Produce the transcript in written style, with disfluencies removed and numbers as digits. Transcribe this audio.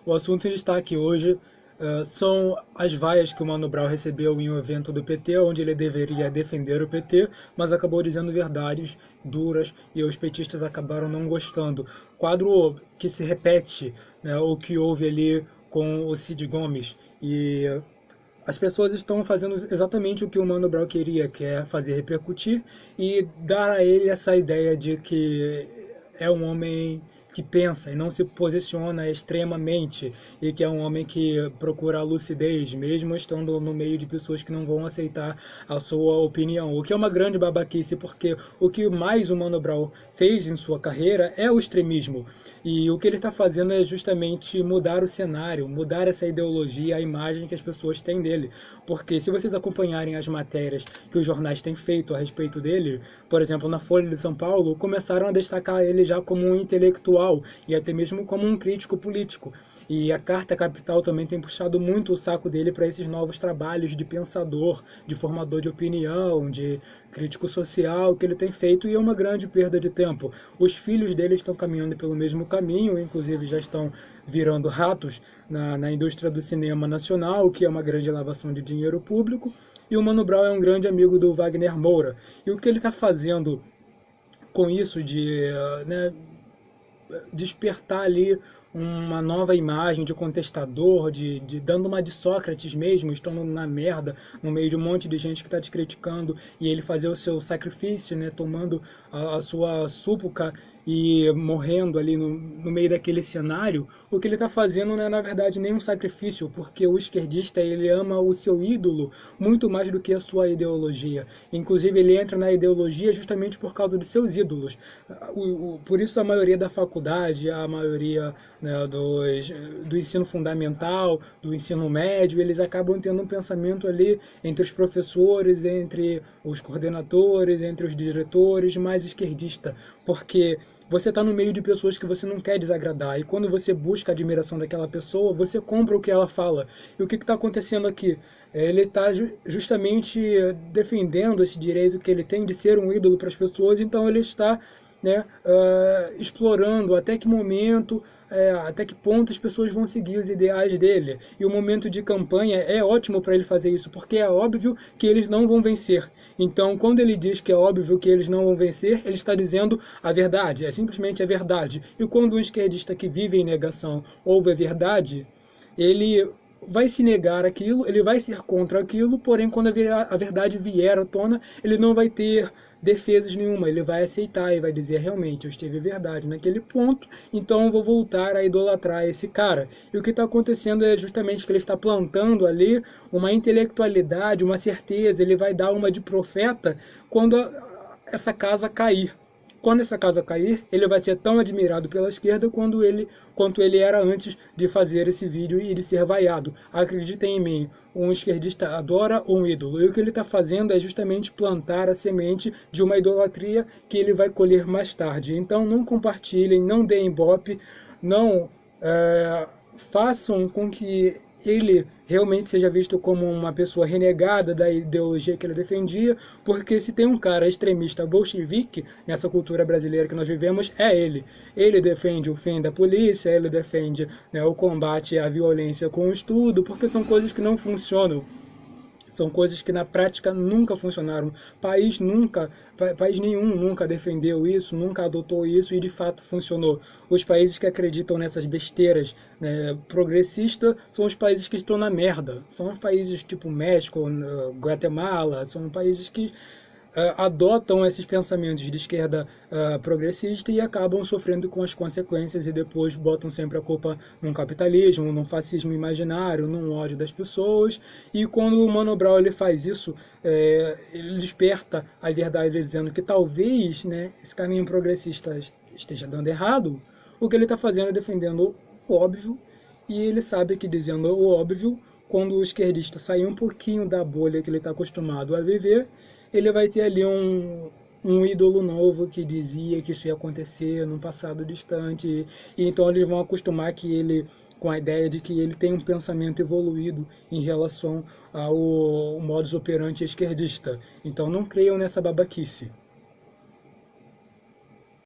O assunto em destaque hoje são as vaias que o Mano Brown recebeu em um evento do PT, onde ele deveria defender o PT, mas acabou dizendo verdades duras e os petistas acabaram não gostando. Quadro que se repete, né, o que houve ali com o Cid Gomes. E as pessoas estão fazendo exatamente o que o Mano Brown queria, que é fazer repercutir e dar a ele essa ideia de que é um homem que pensa e não se posiciona extremamente, e que é um homem que procura a lucidez, mesmo estando no meio de pessoas que não vão aceitar a sua opinião. O que é uma grande babaquice, porque o que mais o Mano Brown fez em sua carreira é o extremismo. E o que ele está fazendo é justamente mudar o cenário, mudar essa ideologia, a imagem que as pessoas têm dele. Porque se vocês acompanharem as matérias que os jornais têm feito a respeito dele, por exemplo, na Folha de São Paulo, começaram a destacar ele já como um intelectual e até mesmo como um crítico político. E a Carta Capital também tem puxado muito o saco dele para esses novos trabalhos de pensador, de formador de opinião, de crítico social que ele tem feito, e é uma grande perda de tempo. Os filhos dele estão caminhando pelo mesmo caminho, inclusive já estão virando ratos na indústria do cinema nacional, que é uma grande lavação de dinheiro público, e o Mano Brown é um grande amigo do Wagner Moura. E o que ele está fazendo com isso de né, despertar ali uma nova imagem de contestador, dando uma de Sócrates mesmo, estando na merda, no meio de um monte de gente que está te criticando, e ele fazer o seu sacrifício, né, tomando a sua súplica e morrendo ali no meio daquele cenário. O que ele está fazendo não é, na verdade, nem um sacrifício, porque o esquerdista ele ama o seu ídolo muito mais do que a sua ideologia. Inclusive, ele entra na ideologia justamente por causa de seus ídolos. Por isso, a maioria da faculdade, a maioria, né, do ensino fundamental, do ensino médio, eles acabam tendo um pensamento ali entre os professores, entre os coordenadores, entre os diretores, mais esquerdista, porque você está no meio de pessoas que você não quer desagradar, e quando você busca a admiração daquela pessoa, você compra o que ela fala. E o que está acontecendo aqui? Ele está justamente defendendo esse direito que ele tem de ser um ídolo para as pessoas, então ele está, né, explorando até que momento, até que ponto as pessoas vão seguir os ideais dele. E o momento de campanha é ótimo para ele fazer isso, porque é óbvio que eles não vão vencer. Então, quando ele diz que é óbvio que eles não vão vencer, ele está dizendo a verdade, é simplesmente a verdade. E quando um esquerdista que vive em negação ouve a verdade, ele vai se negar aquilo, ele vai ser contra aquilo, porém quando a verdade vier à tona, ele não vai ter defesas nenhuma, ele vai aceitar e vai dizer realmente, eu estive verdade naquele ponto, então eu vou voltar a idolatrar esse cara. E o que está acontecendo é justamente que ele está plantando ali uma intelectualidade, uma certeza, ele vai dar uma de profeta quando essa casa cair. Quando essa casa cair, ele vai ser tão admirado pela esquerda quanto ele era antes de fazer esse vídeo e de ser vaiado. Acreditem em mim, um esquerdista adora um ídolo. E o que ele está fazendo é justamente plantar a semente de uma idolatria que ele vai colher mais tarde. Então não compartilhem, não deem ibope, não façam com que ele realmente seja visto como uma pessoa renegada da ideologia que ele defendia, porque se tem um cara extremista bolchevique nessa cultura brasileira que nós vivemos, é ele. Ele defende o fim da polícia, ele defende, né, o combate à violência com o estudo, porque são coisas que não funcionam. São coisas que na prática nunca funcionaram. País nenhum nunca defendeu isso, nunca adotou isso e de fato funcionou. Os países que acreditam nessas besteiras, né, progressistas são os países que estão na merda. São os países tipo México, Guatemala, são países que adotam esses pensamentos de esquerda progressista e acabam sofrendo com as consequências e depois botam sempre a culpa num capitalismo, num fascismo imaginário, num ódio das pessoas. E quando o Mano Brown ele faz isso, ele desperta a verdade dizendo que talvez, né, esse caminho progressista esteja dando errado. O que ele está fazendo é defendendo o óbvio, e ele sabe que dizendo o óbvio, quando o esquerdista sair um pouquinho da bolha que ele está acostumado a viver, ele vai ter ali um ídolo novo que dizia que isso ia acontecer num passado distante, e então eles vão acostumar que ele, com a ideia de que ele tem um pensamento evoluído em relação ao modus operandi esquerdista. Então não creiam nessa babaquice.